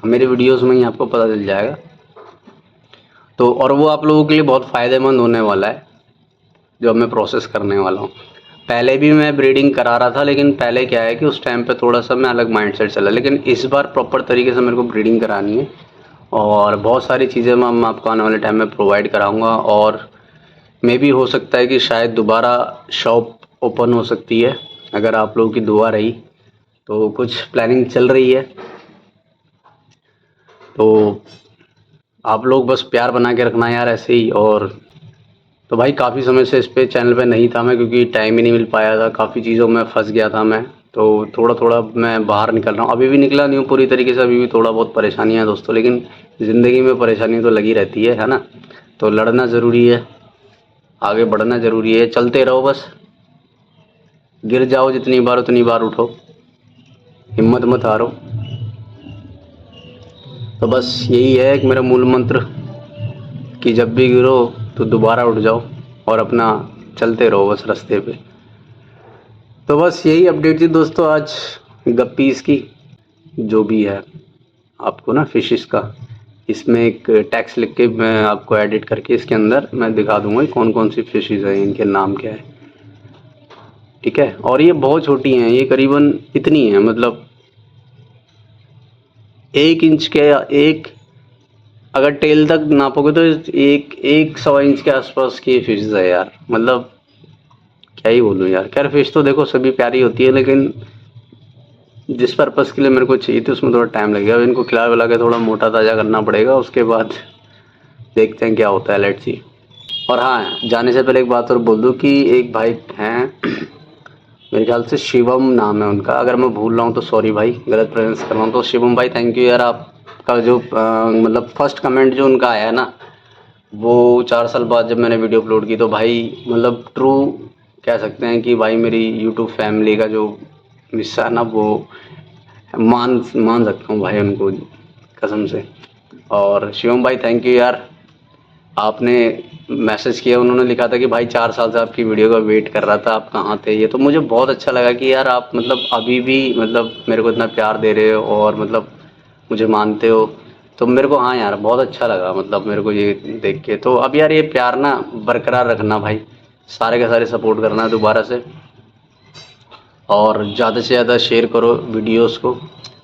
मेरे वीडियोस में ही आपको पता चल जाएगा। तो और वो आप लोगों के लिए बहुत फ़ायदेमंद होने वाला है जो मैं प्रोसेस करने वाला हूँ। पहले भी मैं ब्रीडिंग करा रहा था, लेकिन पहले क्या है कि उस टाइम पे थोड़ा सा मैं अलग माइंडसेट चला, लेकिन इस बार प्रॉपर तरीके से मेरे को ब्रीडिंग करानी है और बहुत सारी चीज़ें मैं आपको आने वाले टाइम में प्रोवाइड कराऊँगा। और मे भी हो सकता है कि शायद दोबारा शॉप ओपन हो सकती है, अगर आप लोगों की दुआ रही तो कुछ प्लानिंग चल रही है। तो आप लोग बस प्यार बना के रखना यार ऐसे ही। और तो भाई काफ़ी समय से इस पे चैनल पे नहीं था मैं, क्योंकि टाइम ही नहीं मिल पाया था, काफ़ी चीज़ों में फंस गया था मैं। तो थोड़ा थोड़ा मैं बाहर निकल रहा हूँ, अभी भी निकला नहीं हूँ पूरी तरीके से, अभी भी थोड़ा बहुत परेशानी है दोस्तों, लेकिन ज़िंदगी में परेशानी तो लगी रहती है ना। तो लड़ना ज़रूरी है, आगे बढ़ना ज़रूरी है, चलते रहो बस, गिर जाओ जितनी बार उतनी बार उठो, हिम्मत मत हारो। तो बस यही है एक मेरा मूल मंत्र कि जब भी गिरो तो दोबारा उठ जाओ और अपना चलते रहो बस रास्ते पे। तो बस यही अपडेट थी दोस्तों आज गप्पीज़ की, जो भी है आपको ना फिशेस का, इसमें एक टैक्स लिख के मैं आपको एडिट करके इसके अंदर मैं दिखा दूंगा कौन कौन सी फिशेस हैं, इनके नाम क्या है, ठीक है। और ये बहुत छोटी हैं, ये करीबन इतनी हैं, मतलब 1 इंच के, एक अगर टेल तक नापोगे तो एक सवा इंच के आसपास की फिश है यार। मतलब क्या ही बोलूँ यार। खैर फिश तो देखो सभी प्यारी होती है, लेकिन जिस पर्पज़ के लिए मेरे को चाहिए थी उसमें थोड़ा टाइम लगेगा। इनको खिला विला के थोड़ा मोटा ताज़ा करना पड़ेगा, उसके बाद देखते हैं क्या होता है, लेट्स सी। और हाँ, जाने से पहले एक बात और बोल दूँ कि एक भाई हैं मेरे ख्याल से शिवम नाम है उनका, अगर मैं भूल रहा हूँ तो सॉरी भाई, गलत प्रोनाउंस कर रहा हूँ। तो शिवम भाई थैंक यू यार, आपका जो मतलब फर्स्ट कमेंट जो उनका आया ना, वो 4 साल बाद जब मैंने वीडियो अपलोड की, तो भाई मतलब ट्रू कह सकते हैं कि भाई मेरी यूट्यूब फैमिली का जो हिस्सा है ना, वो मान सकता हूँ भाई उनको, कसम से। और शिवम भाई थैंक यू यार, आपने मैसेज किया, उन्होंने लिखा था कि भाई 4 साल से आपकी वीडियो का वेट कर रहा था, आप कहाँ थे। ये तो मुझे बहुत अच्छा लगा कि यार आप मतलब अभी भी मतलब मेरे को इतना प्यार दे रहे हो और मतलब मुझे मानते हो। तो मेरे को हाँ यार बहुत अच्छा लगा, मतलब मेरे को ये देख के। तो अब यार ये प्यार ना बरकरार रखना भाई, सारे के सारे सपोर्ट करना दोबारा से, और ज़्यादा से ज़्यादा शेयर करो वीडियोस को,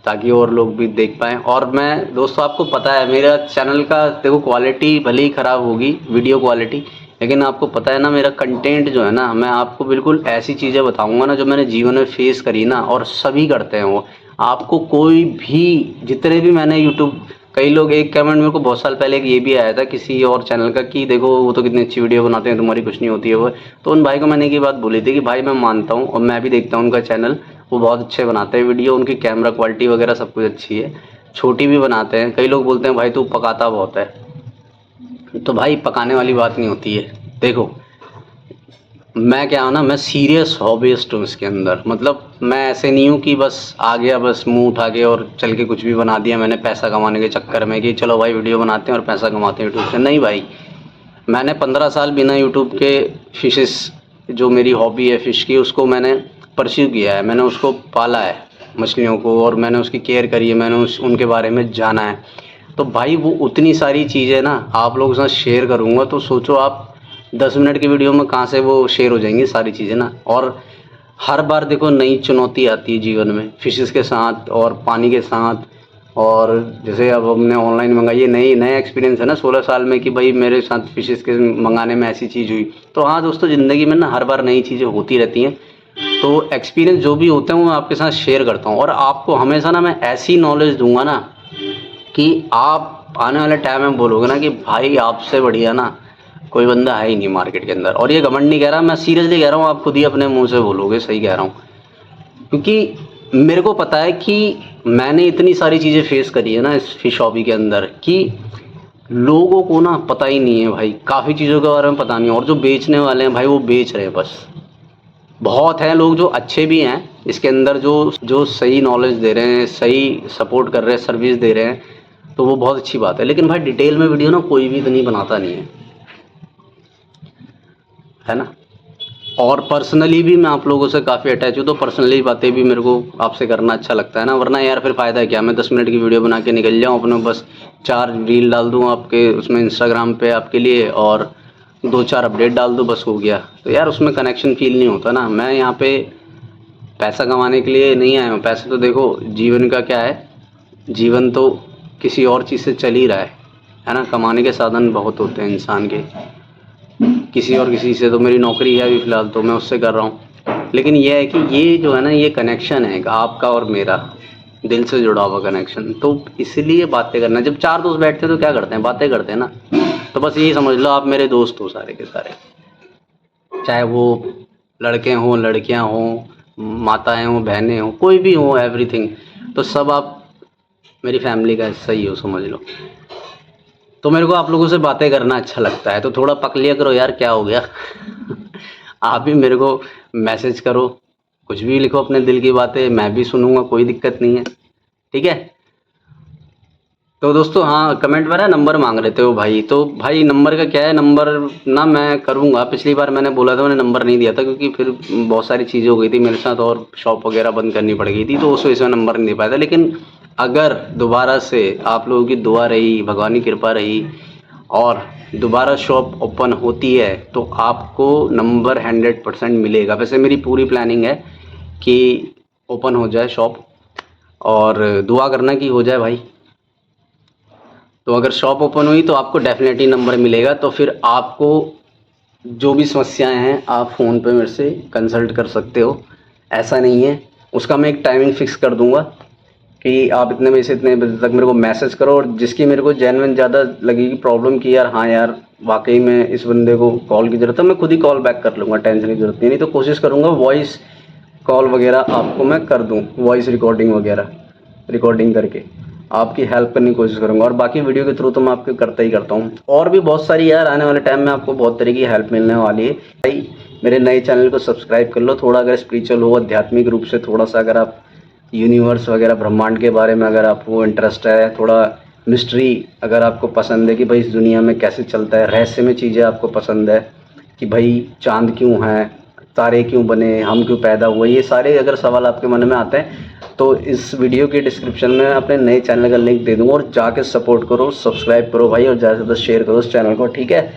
ताकि और लोग भी देख पाएँ। और मैं दोस्तों, आपको पता है मेरा चैनल का देखो क्वालिटी भले ही ख़राब होगी वीडियो क्वालिटी, लेकिन आपको पता है ना मेरा कंटेंट जो है ना, मैं आपको बिल्कुल ऐसी चीज़ें बताऊंगा ना जो मैंने जीवन में फेस करी ना, और सभी करते हैं वो। आपको कोई भी, जितने भी मैंने यूट्यूब, कई लोग, एक कमेंट मेरे को बहुत साल पहले ये भी आया था किसी और चैनल का कि देखो वो तो कितनी अच्छी वीडियो बनाते हैं, तुम्हारी कुछ नहीं होती है वो। तो उन भाई को मैंने ये बात बोली थी कि भाई मैं मानता हूँ और मैं भी देखता हूँ उनका चैनल, वो बहुत अच्छे बनाते हैं वीडियो, उनकी कैमरा क्वालिटी वगैरह सब कुछ अच्छी है, छोटी भी बनाते हैं। कई लोग बोलते हैं भाई तू पकाता बहुत है, तो भाई पकाने वाली बात नहीं होती है। देखो मैं क्या हूँ ना, मैं सीरियस हॉबिस्ट हूँ इसके अंदर। मतलब मैं ऐसे नहीं हूँ कि बस आ गया, बस मुंह उठा के और चल के कुछ भी बना दिया मैंने पैसा कमाने के चक्कर में कि चलो भाई वीडियो बनाते हैं और पैसा कमाते हैं यूट्यूब से। नहीं भाई, मैंने 15 साल बिना यूट्यूब के फिशेस, जो मेरी हॉबी है फ़िश की, उसको मैंने परस्यू किया है, मैंने उसको पाला है मछलियों को, और मैंने उसकी केयर करी है, मैंने उनके बारे में जाना है। तो भाई वो उतनी सारी चीज़ें ना आप लोगों के साथ शेयर करूँगा, तो सोचो आप 10 मिनट की वीडियो में कहाँ से वो शेयर हो जाएंगी सारी चीज़ें ना। और हर बार देखो नई चुनौती आती है जीवन में, फिशेस के साथ और पानी के साथ। और जैसे अब हमने ऑनलाइन मंगाई है, नया एक्सपीरियंस है ना 16 साल में कि भाई मेरे साथ फिशेस के मंगाने में ऐसी चीज़ हुई। तो हाँ दोस्तों, ज़िंदगी में ना हर बार नई चीज़ें होती रहती हैं, तो एक्सपीरियंस जो भी होते हैं वो मैं आपके साथ शेयर करता हूँ। और आपको हमेशा ना मैं ऐसी नॉलेज दूंगा ना कि आप आने वाले टाइम में बोलोगे ना कि भाई आपसे बढ़िया ना कोई बंदा है ही नहीं मार्केट के अंदर। और ये घमंड नहीं कह रहा, मैं सीरियसली कह रहा हूँ, आप खुद ही अपने मुंह से बोलोगे, सही कह रहा हूँ। क्योंकि मेरे को पता है कि मैंने इतनी सारी चीज़ें फेस करी है ना इस फिश हॉबी के अंदर, कि लोगों को ना पता ही नहीं है भाई, काफ़ी चीज़ों के बारे में पता नहीं। और जो बेचने वाले हैं भाई वो बेच रहे हैं बस। बहुत हैं लोग जो अच्छे भी हैं इसके अंदर, जो जो सही नॉलेज दे रहे हैं, सही सपोर्ट कर रहे हैं, सर्विस दे रहे हैं, तो वो बहुत अच्छी बात है। लेकिन भाई डिटेल में वीडियो ना कोई भी इतनी बनाता नहीं है ना। और पर्सनली भी मैं आप लोगों से काफ़ी अटैच हूँ, तो पर्सनली बातें भी मेरे को आपसे करना अच्छा लगता है ना। वरना यार फिर फ़ायदा क्या, मैं 10 मिनट की वीडियो बना के निकल जाऊँ अपने, बस 4 रील डाल दूँ आपके उसमें इंस्टाग्राम पे आपके लिए, और 2-4 अपडेट डाल दूँ, बस हो गया। तो यार उसमें कनेक्शन फील नहीं होता ना। मैं यहाँ पे पैसा कमाने के लिए नहीं आया हूँ। पैसे तो देखो जीवन का क्या है, जीवन तो किसी और चीज़ से चल ही रहा है ना। कमाने के साधन बहुत होते हैं इंसान के, किसी से, तो मेरी नौकरी है अभी फ़िलहाल, तो मैं उससे कर रहा हूँ। लेकिन ये है कि ये जो है ना, ये कनेक्शन है आपका और मेरा, दिल से जुड़ा हुआ कनेक्शन। तो इसलिए बातें करना, जब 4 दोस्त बैठते हैं तो क्या करते हैं, बातें करते हैं ना। तो बस यही समझ लो आप मेरे दोस्त हो सारे के सारे, चाहे वो लड़के हों, लड़कियां हों, माताएं हों, बहनें हों, कोई भी हो, एवरीथिंग। तो सब आप मेरी फैमिली का हिस्सा ही हो, समझ लो। तो मेरे को आप लोगों से बातें करना अच्छा लगता है, तो थोड़ा पक लिया करो यार, क्या हो गया। आप भी मेरे को मैसेज करो, कुछ भी लिखो अपने दिल की बातें, मैं भी सुनूंगा, कोई दिक्कत नहीं है, ठीक है। तो दोस्तों हाँ, कमेंट में ना नंबर मांग रहे थे वो भाई, तो भाई नंबर का क्या है, नंबर ना मैं करूँगा। पिछली बार मैंने बोला था, मैंने नंबर नहीं दिया था क्योंकि फिर बहुत सारी चीज़ें हो गई थी मेरे साथ और शॉप वगैरह बंद करनी पड़ गई थी, तो उस वजह से नंबर नहीं दे पाया था। लेकिन अगर दोबारा से आप लोगों की दुआ रही, भगवान की कृपा रही और दोबारा शॉप ओपन होती है, तो आपको नंबर 100% मिलेगा। वैसे मेरी पूरी प्लानिंग है कि ओपन हो जाए शॉप, और दुआ करना कि हो जाए भाई। तो अगर शॉप ओपन हुई तो आपको डेफिनेटली नंबर मिलेगा, तो फिर आपको जो भी समस्याएं हैं आप फ़ोन पे मेरे से कंसल्ट कर सकते हो। ऐसा नहीं है, उसका मैं एक टाइमिंग फ़िक्स कर दूंगा कि आप इतने बजे से इतने बजे तक मेरे को मैसेज करो, और जिसकी मेरे को जेन्युइन ज़्यादा लगेगी प्रॉब्लम की यार हाँ यार वाकई में इस बंदे को कॉल की ज़रूरत है, मैं खुद ही कॉल बैक कर लूँगा, टेंशन की ज़रूरत नहीं। तो कोशिश करूँगा वॉइस कॉल वगैरह आपको मैं कर दूँ, वॉइस रिकॉर्डिंग वगैरह रिकॉर्डिंग करके आपकी हेल्प करने की कोशिश करूँगा, और बाकी वीडियो के थ्रू तो मैं आपको करता ही करता हूँ। और भी बहुत सारी यार आने वाले टाइम में आपको बहुत तरह की हेल्प मिलने वाली है भाई। मेरे नए चैनल को सब्सक्राइब कर लो, थोड़ा अगर स्पिरिचुअल हो, आध्यात्मिक रूप से थोड़ा सा अगर आप यूनिवर्स वगैरह ब्रह्मांड के बारे में अगर आपको इंटरेस्ट है, थोड़ा मिस्ट्री अगर आपको पसंद है कि भाई इस दुनिया में कैसे चलता है, रहस्यमय चीज़ें आपको पसंद है कि भाई चांद क्यों है, तारे क्यों बने, हम क्यों पैदा हुए, ये सारे अगर सवाल आपके मन में आते हैं तो इस वीडियो के डिस्क्रिप्शन में अपने नए चैनल का लिंक दे दूँगा, और जाके सपोर्ट करो, सब्सक्राइब करो भाई, और ज़्यादा से ज़्यादा शेयर करो उस चैनल को, ठीक है।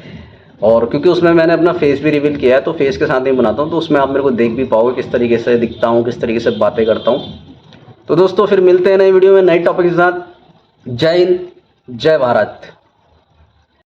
और क्योंकि उसमें मैंने अपना फेस भी रिवील किया है, तो फेस के साथ ही बनाता हूँ, तो उसमें आप मेरे को देख भी पाओगे किस तरीके से दिखता हूँ, किस तरीके से बातें करता हूँ। तो दोस्तों फिर मिलते हैं नई वीडियो में नए टॉपिक के साथ। जय हिंद, जय भारत।